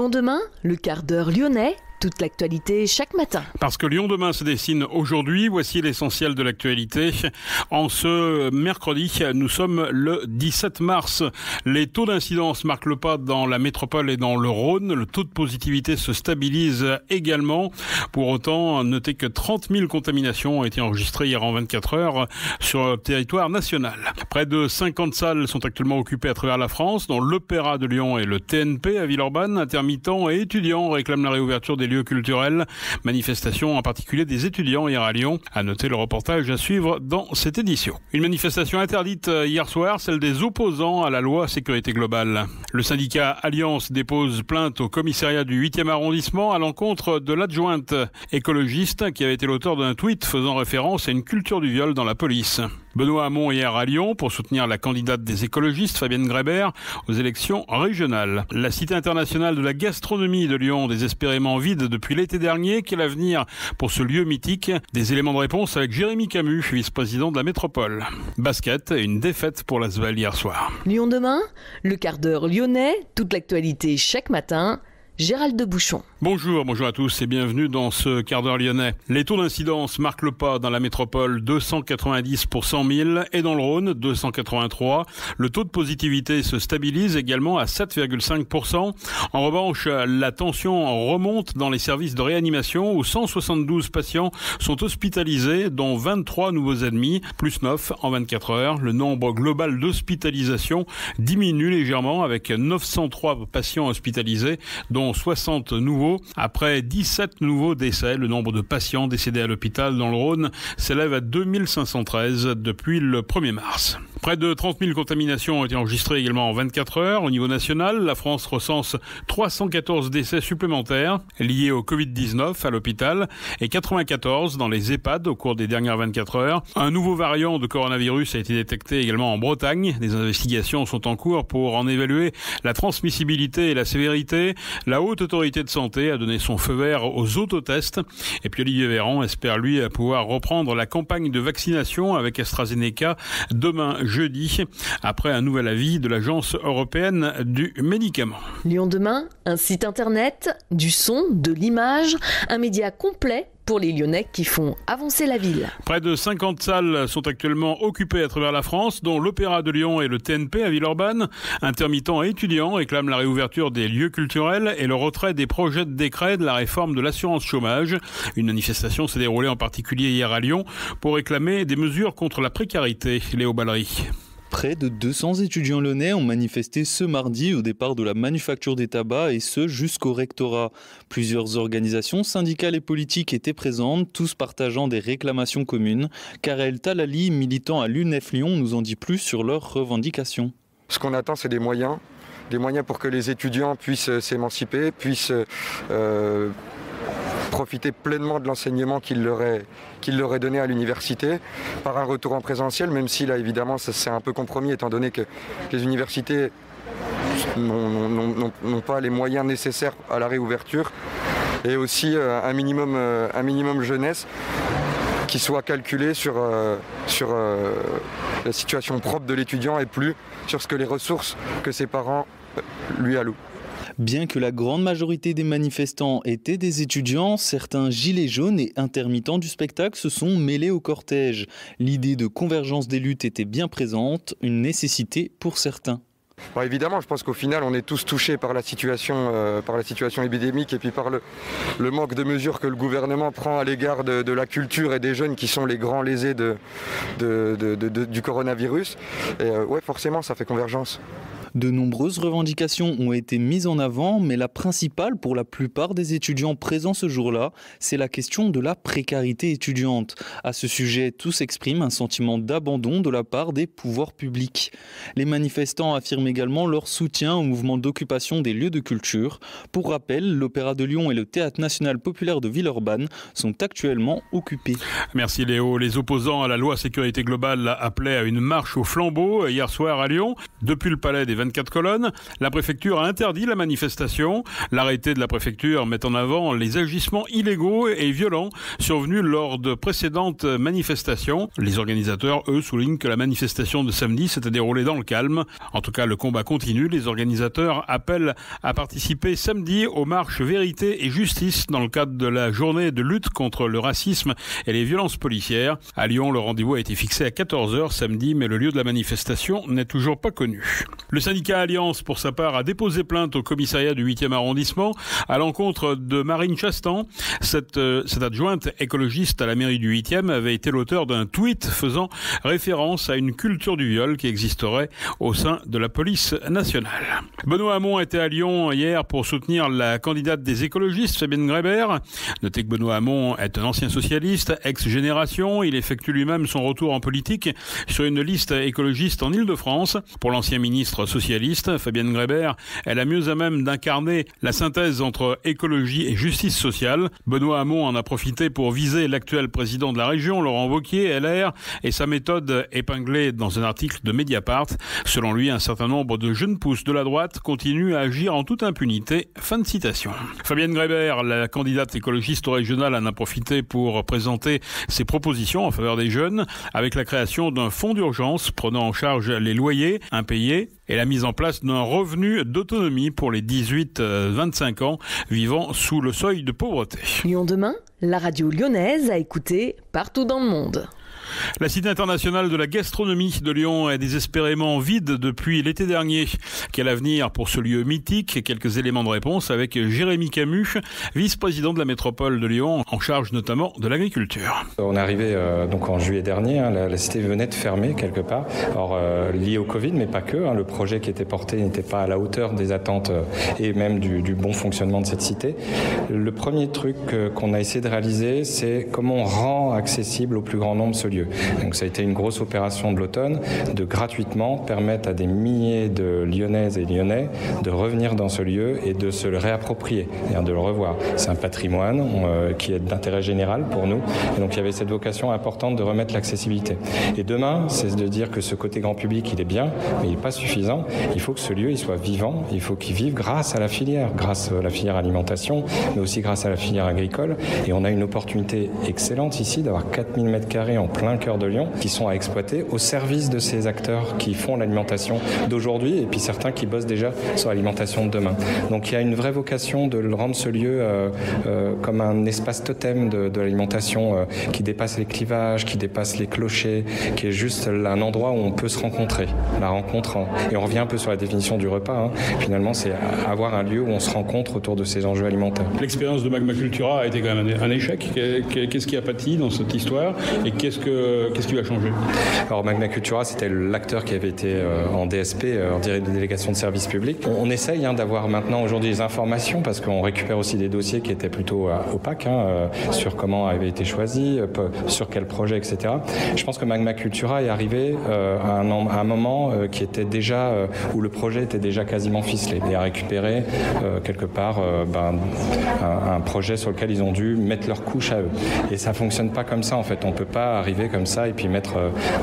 Lyon demain, le quart d'heure lyonnais, toute l'actualité chaque matin. Parce que Lyon demain se dessine aujourd'hui, voici l'essentiel de l'actualité. En ce mercredi, nous sommes le 17 mars. Les taux d'incidence marquent le pas dans la métropole et dans le Rhône. Le taux de positivité se stabilise également. Pour autant, notez que 30 000 contaminations ont été enregistrées hier en 24 heures sur le territoire national. Près de 50 salles sont actuellement occupées à travers la France, dont l'Opéra de Lyon et le TNP à Villeurbanne. Intermittents et étudiants réclament la réouverture des lieux culturels. Manifestation en particulier des étudiants hier à Lyon. À noter le reportage à suivre dans cette édition. Une manifestation interdite hier soir, celle des opposants à la loi sécurité globale. Le syndicat Alliance dépose plainte au commissariat du 8e arrondissement à l'encontre de l'adjointe écologiste qui avait été l'auteur d'un tweet faisant référence à une culture du viol dans la police. Benoît Hamon hier à Lyon pour soutenir la candidate des écologistes, Fabienne Grébert, aux élections régionales. La Cité internationale de la gastronomie de Lyon, désespérément vide depuis l'été dernier. Quel avenir pour ce lieu mythique? Des éléments de réponse avec Jérémy Camus, vice-président de la métropole. Basket et une défaite pour l'Asvel hier soir. Lyon demain, le quart d'heure lyonnais, toute l'actualité chaque matin. Gérald de Bouchon. Bonjour à tous et bienvenue dans ce quart d'heure lyonnais. Les taux d'incidence marquent le pas dans la métropole, 290 pour 100 000 et dans le Rhône, 283. Le taux de positivité se stabilise également à 7,5%. En revanche, la tension remonte dans les services de réanimation où 172 patients sont hospitalisés, dont 23 nouveaux admis, plus 9 en 24 heures. Le nombre global d'hospitalisations diminue légèrement avec 903 patients hospitalisés, dont 60 nouveaux. Après 17 nouveaux décès, le nombre de patients décédés à l'hôpital dans le Rhône s'élève à 2513 depuis le 1er mars. Près de 30 000 contaminations ont été enregistrées également en 24 heures. Au niveau national, la France recense 314 décès supplémentaires liés au Covid-19 à l'hôpital et 94 dans les EHPAD au cours des dernières 24 heures. Un nouveau variant de coronavirus a été détecté également en Bretagne. Des investigations sont en cours pour en évaluer la transmissibilité et la sévérité. La Haute Autorité de Santé a donné son feu vert aux autotests. Et puis Olivier Véran espère, lui, pouvoir reprendre la campagne de vaccination avec AstraZeneca demain jeudi, après un nouvel avis de l'Agence européenne du médicament. Lyon demain, un site internet, du son, de l'image, un média complet pour les Lyonnais qui font avancer la ville. Près de 50 salles sont actuellement occupées à travers la France, dont l'Opéra de Lyon et le TNP à Villeurbanne. Intermittents et étudiants réclament la réouverture des lieux culturels et le retrait des projets de décret de la réforme de l'assurance chômage. Une manifestation s'est déroulée en particulier hier à Lyon pour réclamer des mesures contre la précarité. Léo Ballery. Près de 200 étudiants lyonnais ont manifesté ce mardi au départ de la manufacture des tabacs et ce jusqu'au rectorat. Plusieurs organisations syndicales et politiques étaient présentes, tous partageant des réclamations communes. Karel Talali, militant à l'UNEF Lyon, nous en dit plus sur leurs revendications. Ce qu'on attend, c'est des moyens pour que les étudiants puissent s'émanciper, puissent profiter pleinement de l'enseignement qu'il leur est donné à l'université par un retour en présentiel, même si là évidemment ça c'est un peu compromis étant donné que les universités n'ont pas les moyens nécessaires à la réouverture, et aussi un minimum jeunesse qui soit calculé sur la situation propre de l'étudiant et plus sur ce que les ressources que ses parents lui allouent. Bien que la grande majorité des manifestants étaient des étudiants, certains gilets jaunes et intermittents du spectacle se sont mêlés au cortège. L'idée de convergence des luttes était bien présente, une nécessité pour certains. Bon, évidemment, je pense qu'au final, on est tous touchés par la situation épidémique et puis par le manque de mesures que le gouvernement prend à l'égard de la culture et des jeunes qui sont les grands lésés du coronavirus. Et ouais, forcément, ça fait convergence. De nombreuses revendications ont été mises en avant, mais la principale pour la plupart des étudiants présents ce jour-là, c'est la question de la précarité étudiante. À ce sujet, tous expriment un sentiment d'abandon de la part des pouvoirs publics. Les manifestants affirment également leur soutien au mouvement d'occupation des lieux de culture. Pour rappel, l'Opéra de Lyon et le Théâtre national populaire de Villeurbanne sont actuellement occupés. Merci Léo. Les opposants à la loi sécurité globale appelaient à une marche au flambeau hier soir à Lyon. Depuis le palais des 24 24 colonnes. La préfecture a interdit la manifestation. L'arrêté de la préfecture met en avant les agissements illégaux et violents survenus lors de précédentes manifestations. Les organisateurs, eux, soulignent que la manifestation de samedi s'était déroulée dans le calme. En tout cas, le combat continue. Les organisateurs appellent à participer samedi aux marches Vérité et Justice dans le cadre de la journée de lutte contre le racisme et les violences policières. À Lyon, le rendez-vous a été fixé à 14h samedi, mais le lieu de la manifestation n'est toujours pas connu. Le syndicat Alliance, pour sa part, a déposé plainte au commissariat du 8e arrondissement à l'encontre de Marine Chastan. Cette adjointe écologiste à la mairie du 8e avait été l'auteur d'un tweet faisant référence à une culture du viol qui existerait au sein de la police nationale. Benoît Hamon était à Lyon hier pour soutenir la candidate des écologistes, Fabienne Grébert. Notez que Benoît Hamon est un ancien socialiste, ex-génération. Il effectue lui-même son retour en politique sur une liste écologiste en Île-de-France. Pour l'ancien ministre socialiste, Fabienne Grébert est la mieux à même d'incarner la synthèse entre écologie et justice sociale. Benoît Hamon en a profité pour viser l'actuel président de la région, Laurent Wauquiez, LR, et sa méthode épinglée dans un article de Mediapart. Selon lui, un certain nombre de jeunes pousses de la droite continuent à agir en toute impunité. Fin de citation. Fabienne Grébert, la candidate écologiste régionale, en a profité pour présenter ses propositions en faveur des jeunes, avec la création d'un fonds d'urgence prenant en charge les loyers impayés et la mise en place d'un revenu d'autonomie pour les 18-25 ans vivant sous le seuil de pauvreté. Lyon demain, la radio lyonnaise à écouter partout dans le monde. La Cité internationale de la gastronomie de Lyon est désespérément vide depuis l'été dernier. Quel avenir pour ce lieu mythique? Quelques éléments de réponse avec Jérémy Camus, vice-président de la métropole de Lyon, en charge notamment de l'agriculture. On est arrivé donc en juillet dernier, la cité venait de fermer quelque part, alors lié au Covid, mais pas que. Le projet qui était porté n'était pas à la hauteur des attentes et même du bon fonctionnement de cette cité. Le premier truc qu'on a essayé de réaliser, c'est comment on rend accessible au plus grand nombre ce lieu. Donc ça a été une grosse opération de l'automne, de gratuitement permettre à des milliers de Lyonnaises et Lyonnais de revenir dans ce lieu et de se le réapproprier, c'est-à-dire de le revoir. C'est un patrimoine qui est d'intérêt général pour nous, et donc il y avait cette vocation importante de remettre l'accessibilité. Et demain, c'est de dire que ce côté grand public, il est bien, mais il n'est pas suffisant. Il faut que ce lieu il soit vivant, il faut qu'il vive grâce à la filière alimentation, mais aussi grâce à la filière agricole. Et on a une opportunité excellente ici d'avoir 4000 m² en plein cœur de Lyon qui sont à exploiter au service de ces acteurs qui font l'alimentation d'aujourd'hui et puis certains qui bossent déjà sur l'alimentation de demain. Donc il y a une vraie vocation de rendre ce lieu comme un espace totem de l'alimentation qui dépasse les clivages, qui dépasse les clochers, qui est juste un endroit où on peut se rencontrer. La rencontre, et on revient un peu sur la définition du repas, finalement c'est avoir un lieu où on se rencontre autour de ces enjeux alimentaires. L'expérience de Magma Cultura a été quand même un échec. Qu'est-ce qui a pâti dans cette histoire et qu'est-ce qui va changer? Alors Magma Cultura, c'était l'acteur qui avait été en DSP, en délégation de service public. On essaye d'avoir maintenant aujourd'hui des informations parce qu'on récupère aussi des dossiers qui étaient plutôt opaques sur comment avait été choisi, sur quel projet, etc. Je pense que Magma Cultura est arrivé à un moment qui était déjà où le projet était déjà quasiment ficelé et a récupéré quelque part un projet sur lequel ils ont dû mettre leur couche à eux. Et ça fonctionne pas comme ça en fait. On peut pas arriver comme ça et puis mettre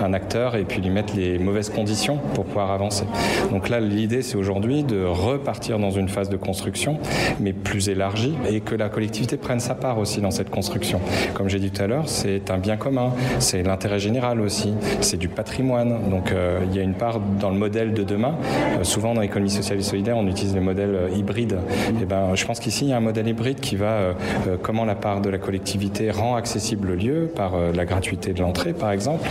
un acteur et puis lui mettre les mauvaises conditions pour pouvoir avancer. Donc là, l'idée, c'est aujourd'hui de repartir dans une phase de construction, mais plus élargie, et que la collectivité prenne sa part aussi dans cette construction. Comme j'ai dit tout à l'heure, c'est un bien commun, c'est l'intérêt général aussi, c'est du patrimoine. Donc il y a une part dans le modèle de demain. Souvent, dans l'économie sociale et solidaire, on utilise les modèles hybrides. Et je pense qu'ici, il y a un modèle hybride qui va, comment la part de la collectivité rend accessible le lieu par la gratuité de l'entrée, par exemple,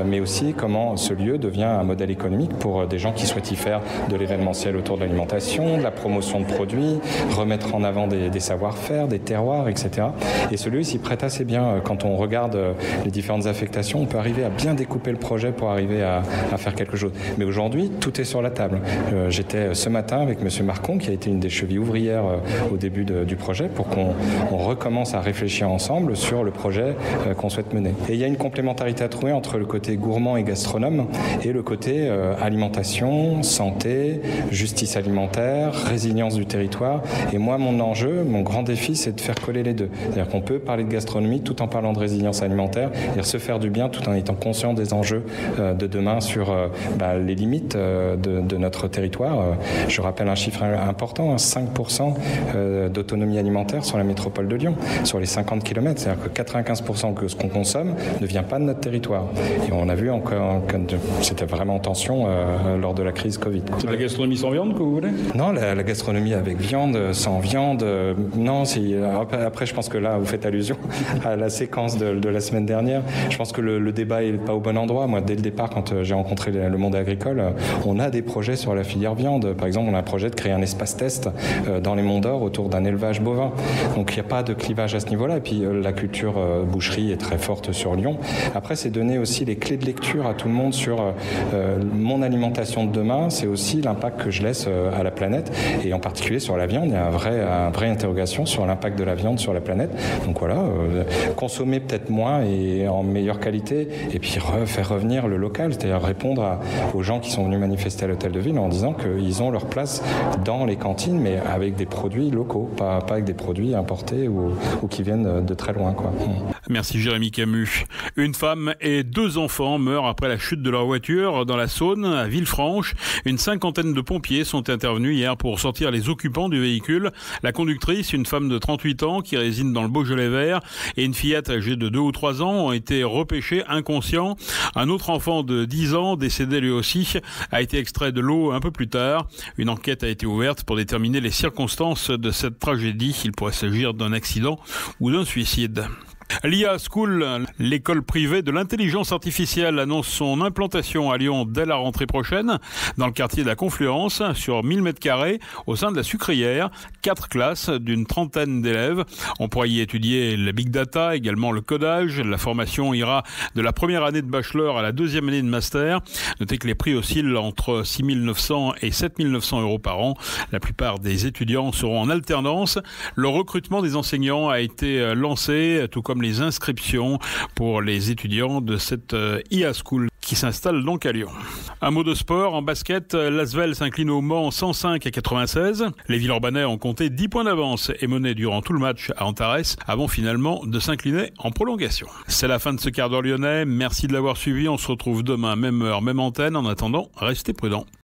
mais aussi comment ce lieu devient un modèle économique pour des gens qui souhaitent y faire de l'événementiel autour de l'alimentation, de la promotion de produits, remettre en avant des savoir-faire, des terroirs, etc. Et ce lieu, il s'y prête assez bien. Quand on regarde les différentes affectations, on peut arriver à bien découper le projet pour arriver à faire quelque chose. Mais aujourd'hui, tout est sur la table. J'étais ce matin avec M. Marcon, qui a été une des chevilles ouvrières au début du projet, pour qu'on recommence à réfléchir ensemble sur le projet qu'on souhaite mener. Et il y a une complémentarité complémentarité à trouver entre le côté gourmand et gastronome et le côté alimentation, santé, justice alimentaire, résilience du territoire. Et moi, mon enjeu, mon grand défi, c'est de faire coller les deux. C'est-à-dire qu'on peut parler de gastronomie tout en parlant de résilience alimentaire et se faire du bien tout en étant conscient des enjeux de demain sur les limites de notre territoire. Je rappelle un chiffre important, 5% d'autonomie alimentaire sur la métropole de Lyon, sur les 50 km. C'est-à-dire que 95% de ce qu'on consomme ne vient pas de notre territoire. Et on a vu encore que c'était vraiment en tension lors de la crise Covid. C'est la gastronomie sans viande que vous voulez ? Non, la gastronomie avec viande, sans viande, non. Après, je pense que là, vous faites allusion à la séquence de la semaine dernière. Je pense que le débat n'est pas au bon endroit. Moi, dès le départ, quand j'ai rencontré le monde agricole, on a des projets sur la filière viande. Par exemple, on a un projet de créer un espace test dans les Monts d'Or autour d'un élevage bovin. Donc, il n'y a pas de clivage à ce niveau-là. Et puis, la culture boucherie est très forte sur Lyon. Après, c'est donner aussi les clés de lecture à tout le monde sur mon alimentation de demain. C'est aussi l'impact que je laisse à la planète. Et en particulier sur la viande, il y a une vraie interrogation sur l'impact de la viande sur la planète. Donc voilà, consommer peut-être moins et en meilleure qualité. Et puis faire revenir le local, c'est-à-dire répondre aux gens qui sont venus manifester à l'hôtel de ville en disant qu'ils ont leur place dans les cantines, mais avec des produits locaux, pas avec des produits importés ou qui viennent de très loin, quoi. Merci Jérémy Camus. Une femme et 2 enfants meurent après la chute de leur voiture dans la Saône, à Villefranche. Une 50aine de pompiers sont intervenus hier pour sortir les occupants du véhicule. La conductrice, une femme de 38 ans qui réside dans le Beaujolais vert, et une fillette âgée de 2 ou 3 ans ont été repêchés inconscients. Un autre enfant de 10 ans, décédé lui aussi, a été extrait de l'eau un peu plus tard. Une enquête a été ouverte pour déterminer les circonstances de cette tragédie. Il pourrait s'agir d'un accident ou d'un suicide. L'IA School, l'école privée de l'intelligence artificielle, annonce son implantation à Lyon dès la rentrée prochaine, dans le quartier de la Confluence, sur 1000 m2, au sein de la Sucrière. 4 classes d'une 30aine d'élèves. On pourra y étudier le big data, également le codage. La formation ira de la première année de bachelor à la 2e année de master. Notez que les prix oscillent entre 6 900 et 7 900 euros par an. La plupart des étudiants seront en alternance. Le recrutement des enseignants a été lancé, tout comme les inscriptions pour les étudiants de cette IA School qui s'installe donc à Lyon. Un mot de sport, en basket, l'Asvel s'incline au Mans 105-96. Les Villeurbanais ont compté 10 points d'avance et mené durant tout le match à Antares avant finalement de s'incliner en prolongation. C'est la fin de ce quart d'heure lyonnais. Merci de l'avoir suivi. On se retrouve demain, même heure, même antenne. En attendant, restez prudents.